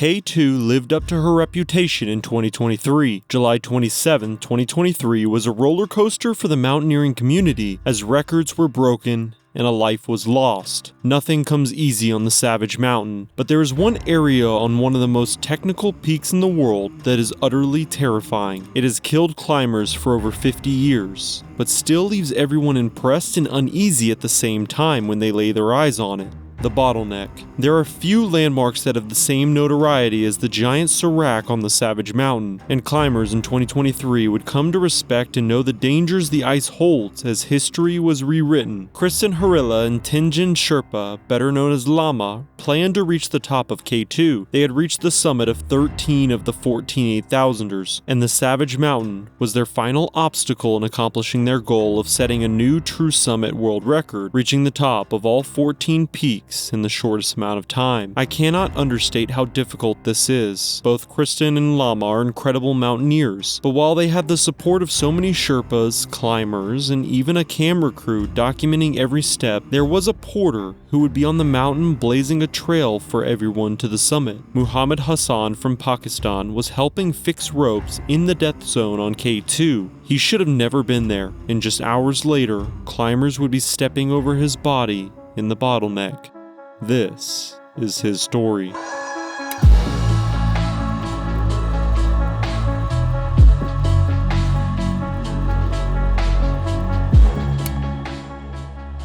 K2 lived up to her reputation in 2023. July 27, 2023 was a roller coaster for the mountaineering community as records were broken and a life was lost. Nothing comes easy on the Savage Mountain, but there is one area on one of the most technical peaks in the world that is utterly terrifying. It has killed climbers for over 50 years, but still leaves everyone impressed and uneasy at the same time when they lay their eyes on it. The Bottleneck. There are few landmarks that have the same notoriety as the giant serac on the Savage Mountain, and climbers in 2023 would come to respect and know the dangers the ice holds as history was rewritten. Kristin Harila and Tenjin Sherpa, better known as Lama, planned to reach the top of K2. They had reached the summit of 13 of the 14 8,000ers, and the Savage Mountain was their final obstacle in accomplishing their goal of setting a new true summit world record, reaching the top of all 14 peaks in the shortest amount of time. I cannot understate how difficult this is. Both Kristin and Lama are incredible mountaineers, but while they have the support of so many Sherpas, climbers, and even a camera crew documenting every step, there was a porter who would be on the mountain blazing a trail for everyone to the summit. Muhammad Hassan from Pakistan was helping fix ropes in the death zone on K2. He should have never been there, and just hours later, climbers would be stepping over his body in the Bottleneck. This is his story.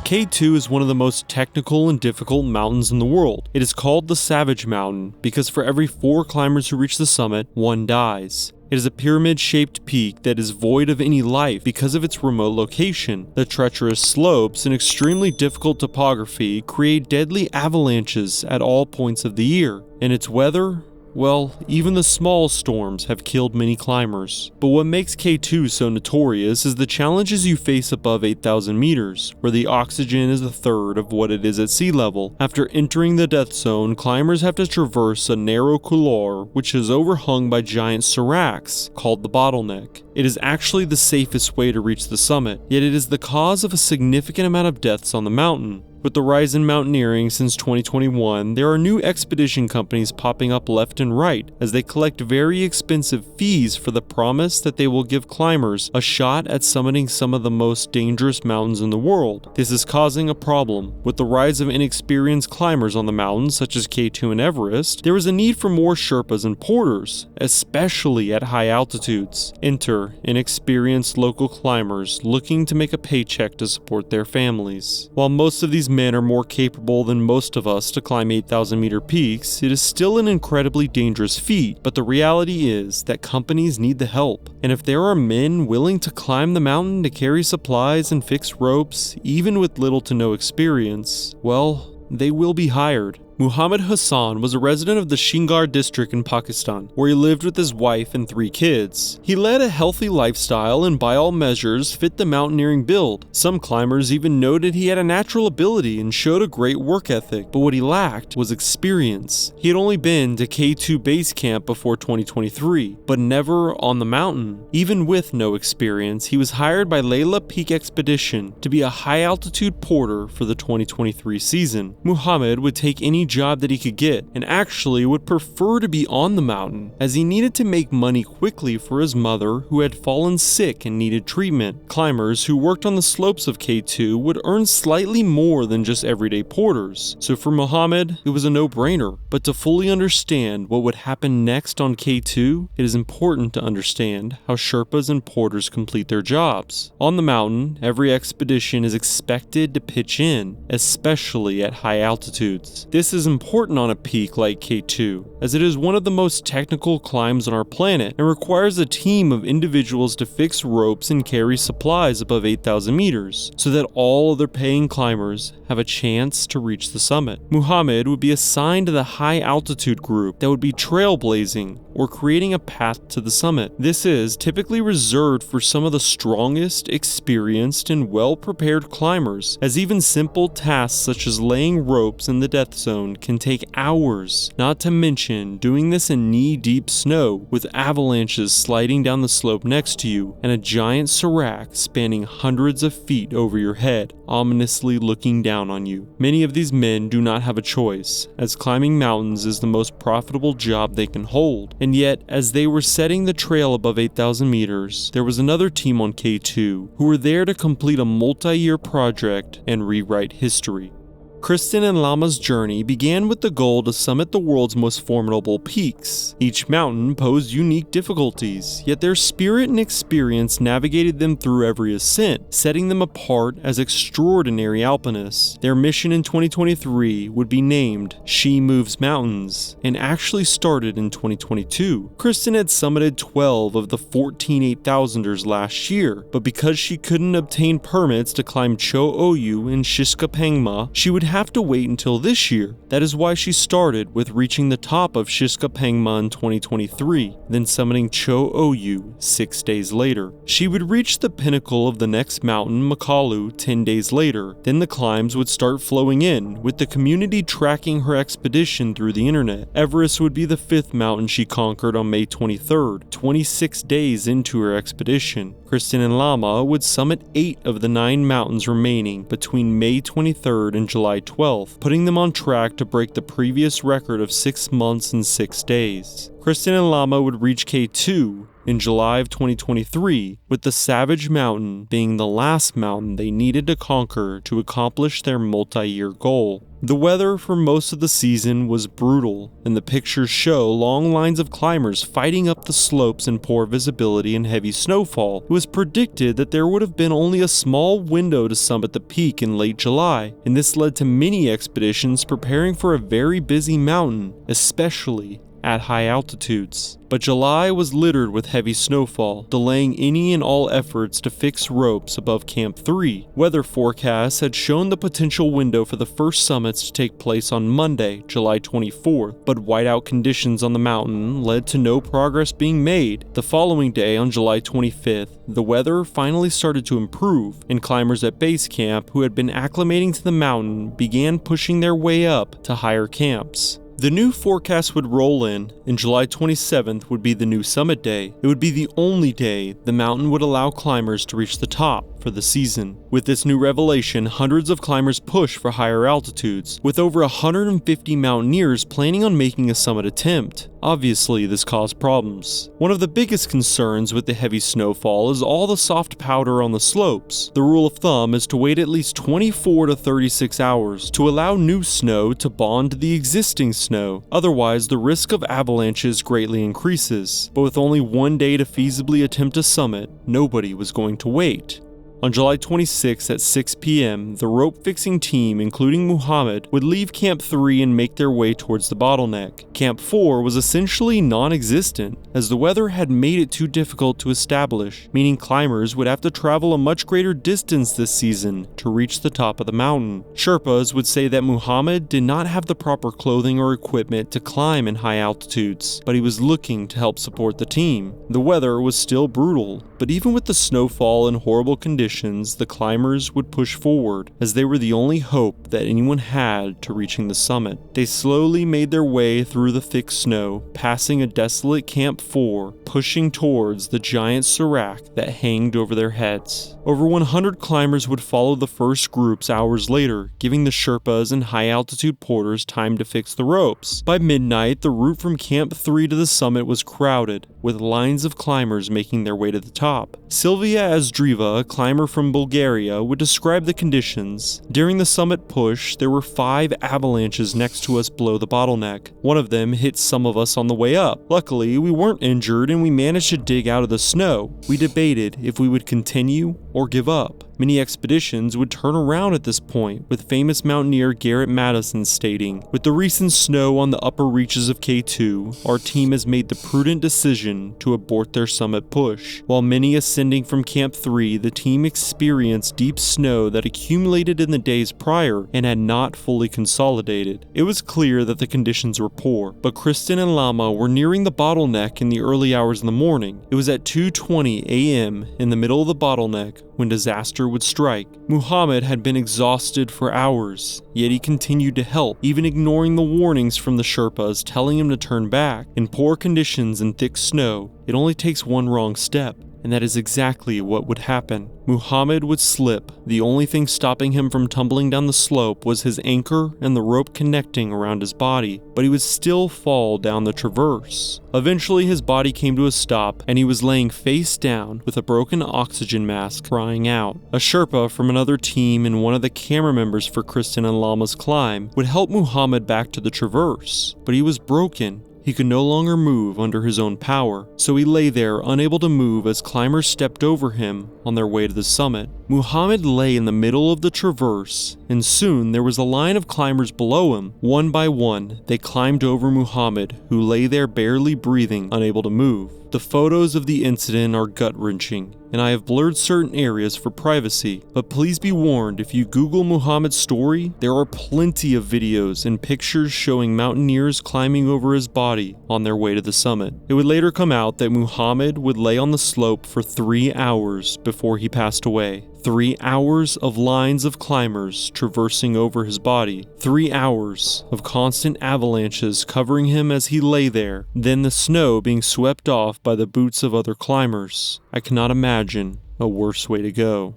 K2 is one of the most technical and difficult mountains in the world. It is called the Savage Mountain because for every 4 climbers who reach the summit, 1 dies. It is a pyramid-shaped peak that is void of any life because of its remote location. The treacherous slopes and extremely difficult topography create deadly avalanches at all points of the year, and its weather, well, even the small storms have killed many climbers. But what makes K2 so notorious is the challenges you face above 8,000 meters, where the oxygen is a third of what it is at sea level. After entering the death zone, climbers have to traverse a narrow couloir which is overhung by giant seracs, called the Bottleneck. It is actually the safest way to reach the summit, yet it is the cause of a significant amount of deaths on the mountain. With the rise in mountaineering since 2021, there are new expedition companies popping up left and right as they collect very expensive fees for the promise that they will give climbers a shot at summiting some of the most dangerous mountains in the world. This is causing a problem. With the rise of inexperienced climbers on the mountains such as K2 and Everest, there is a need for more Sherpas and porters, especially at high altitudes. Enter inexperienced local climbers looking to make a paycheck to support their families. While most of these men are more capable than most of us to climb 8,000 meter peaks, it is still an incredibly dangerous feat, but the reality is that companies need the help. And if there are men willing to climb the mountain to carry supplies and fix ropes, even with little to no experience, well, they will be hired. Muhammad Hassan was a resident of the Shingar district in Pakistan, where he lived with his wife and 3 kids. He led a healthy lifestyle and by all measures fit the mountaineering build. Some climbers even noted he had a natural ability and showed a great work ethic, but what he lacked was experience. He had only been to K2 base camp before 2023, but never on the mountain. Even with no experience, he was hired by Layla Peak Expedition to be a high-altitude porter for the 2023 season. Muhammad would take any job that he could get, and actually would prefer to be on the mountain, as he needed to make money quickly for his mother who had fallen sick and needed treatment. Climbers who worked on the slopes of K2 would earn slightly more than just everyday porters, so for Muhammad, it was a no-brainer. But to fully understand what would happen next on K2, it is important to understand how Sherpas and porters complete their jobs. On the mountain, every expedition is expected to pitch in, especially at high altitudes. This is important on a peak like K2, as it is one of the most technical climbs on our planet and requires a team of individuals to fix ropes and carry supplies above 8,000 meters, so that all other paying climbers have a chance to reach the summit. Muhammad would be assigned to the high altitude group that would be trailblazing, or creating a path to the summit. This is typically reserved for some of the strongest, experienced, and well-prepared climbers, as even simple tasks such as laying ropes in the death zone can take hours, not to mention doing this in knee-deep snow with avalanches sliding down the slope next to you and a giant serac spanning hundreds of feet over your head, ominously looking down on you. Many of these men do not have a choice, as climbing mountains is the most profitable job they can hold, and yet as they were setting the trail above 8,000 meters, there was another team on K2 who were there to complete a multi-year project and rewrite history. Kristin and Lama's journey began with the goal to summit the world's most formidable peaks. Each mountain posed unique difficulties, yet their spirit and experience navigated them through every ascent, setting them apart as extraordinary alpinists. Their mission in 2023 would be named She Moves Mountains, and actually started in 2022. Kristin had summited 12 of the 14 8,000ers last year, but because she couldn't obtain permits to climb Cho-Oyu in Shishkapangma, she would have to wait until this year. That is why she started with reaching the top of Shishkapangma in 2023, then summiting Cho-Oyu 6 days later. She would reach the pinnacle of the next mountain, Makalu, 10 days later. Then the climbs would start flowing in, with the community tracking her expedition through the internet. Everest would be the 5th mountain she conquered on May 23rd, 26 days into her expedition. Kristin and Lama would summit 8 of the 9 mountains remaining between May 23rd and July 12th, putting them on track to break the previous record of 6 months and 6 days. Kristin and Lama would reach K2 in July of 2023, with the Savage Mountain being the last mountain they needed to conquer to accomplish their multi-year goal. The weather for most of the season was brutal, and the pictures show long lines of climbers fighting up the slopes in poor visibility and heavy snowfall. It was predicted that there would have been only a small window to summit the peak in late July, and this led to many expeditions preparing for a very busy mountain, especially at high altitudes. But July was littered with heavy snowfall, delaying any and all efforts to fix ropes above Camp 3. Weather forecasts had shown the potential window for the first summits to take place on Monday, July 24th, but whiteout conditions on the mountain led to no progress being made. The following day, on July 25th, the weather finally started to improve, and climbers at base camp who had been acclimating to the mountain began pushing their way up to higher camps. The new forecast would roll in, and July 27th would be the new summit day. It would be the only day the mountain would allow climbers to reach the top for the season. With this new revelation, hundreds of climbers pushed for higher altitudes, with over 150 mountaineers planning on making a summit attempt. Obviously, this caused problems. One of the biggest concerns with the heavy snowfall is all the soft powder on the slopes. The rule of thumb is to wait at least 24 to 36 hours to allow new snow to bond to the existing snow. Otherwise, the risk of avalanches greatly increases. But with only one day to feasibly attempt a summit, nobody was going to wait. On July 26 at 6 p.m., the rope-fixing team, including Muhammad, would leave Camp 3 and make their way towards the Bottleneck. Camp 4 was essentially non-existent, as the weather had made it too difficult to establish, meaning climbers would have to travel a much greater distance this season to reach the top of the mountain. Sherpas would say that Muhammad did not have the proper clothing or equipment to climb in high altitudes, but he was looking to help support the team. The weather was still brutal, but even with the snowfall and horrible conditions, the climbers would push forward, as they were the only hope that anyone had to reaching the summit. They slowly made their way through the thick snow, passing a desolate Camp 4, pushing towards the giant serac that hanged over their heads. Over 100 climbers would follow the first groups hours later, giving the Sherpas and high-altitude porters time to fix the ropes. By midnight, the route from Camp 3 to the summit was crowded, with lines of climbers making their way to the top. Sylvia Azdriva, a climber from Bulgaria, would describe the conditions. During the summit push, there were 5 avalanches next to us below the Bottleneck. One of them hit some of us on the way up. Luckily, we weren't injured and we managed to dig out of the snow. We debated if we would continue or give up. Many expeditions would turn around at this point, with famous mountaineer Garrett Madison stating, "With the recent snow on the upper reaches of K2, our team has made the prudent decision to abort their summit push. While many ascending from Camp 3, the team experienced deep snow that accumulated in the days prior and had not fully consolidated. It was clear that the conditions were poor, but Kristin and Lama were nearing the Bottleneck in the early hours in the morning. It was at 2:20 a.m. in the middle of the Bottleneck when disaster would strike. Muhammad had been exhausted for hours, yet he continued to help, even ignoring the warnings from the Sherpas telling him to turn back. In poor conditions and thick snow, it only takes one wrong step, and that is exactly what would happen. Muhammad would slip. The only thing stopping him from tumbling down the slope was his anchor and the rope connecting around his body, but he would still fall down the traverse. Eventually his body came to a stop and he was laying face down with a broken oxygen mask, crying out. A Sherpa from another team and one of the camera members for Kristin and Lama's climb would help Muhammad back to the traverse, but he was broken. He could no longer move under his own power, so he lay there unable to move as climbers stepped over him on their way to the summit. Muhammad lay in the middle of the traverse, and soon there was a line of climbers below him. One by one, they climbed over Muhammad, who lay there barely breathing, unable to move. The photos of the incident are gut-wrenching, and I have blurred certain areas for privacy, but please be warned, if you Google Muhammad's story, there are plenty of videos and pictures showing mountaineers climbing over his body on their way to the summit. It would later come out that Muhammad would lay on the slope for 3 hours before he passed away. 3 hours of lines of climbers traversing over his body. 3 hours of constant avalanches covering him as he lay there, then the snow being swept off by the boots of other climbers. I cannot imagine a worse way to go.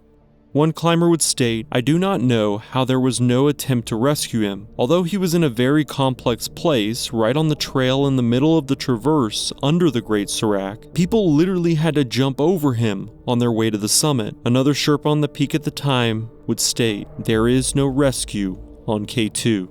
One climber would state, "I do not know how there was no attempt to rescue him. Although he was in a very complex place, right on the trail in the middle of the traverse under the Great Serac, people literally had to jump over him on their way to the summit." Another Sherpa on the peak at the time would state, "There is no rescue on K2.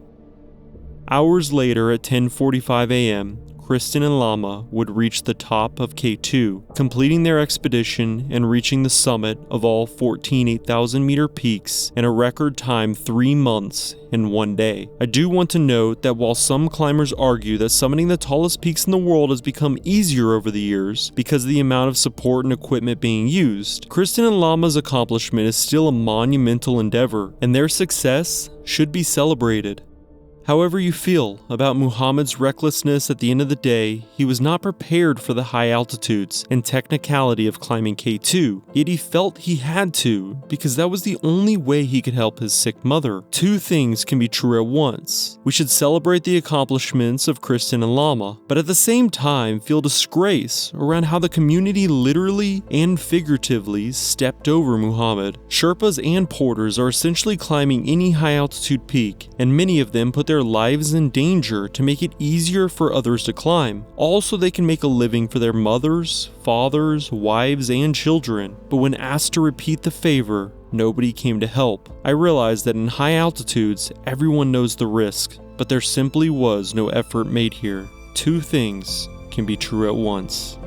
Hours later at 10:45 a.m., Kristin and Lama would reach the top of K2, completing their expedition and reaching the summit of all 14 8,000-meter peaks in a record time 3 months and 1 day. I do want to note that while some climbers argue that summiting the tallest peaks in the world has become easier over the years because of the amount of support and equipment being used, Kristin and Lama's accomplishment is still a monumental endeavor, and their success should be celebrated. However you feel about Muhammad's recklessness, at the end of the day, he was not prepared for the high altitudes and technicality of climbing K2, yet he felt he had to, because that was the only way he could help his sick mother. Two things can be true at once. We should celebrate the accomplishments of Kristin and Lama, but at the same time feel disgrace around how the community literally and figuratively stepped over Muhammad. Sherpas and porters are essentially climbing any high altitude peak, and many of them put their lives in danger to make it easier for others to climb. Also, they can make a living for their mothers, fathers, wives, and children. But when asked to repeat the favor, nobody came to help. I realized that in high altitudes, everyone knows the risk, but there simply was no effort made here. Two things can be true at once.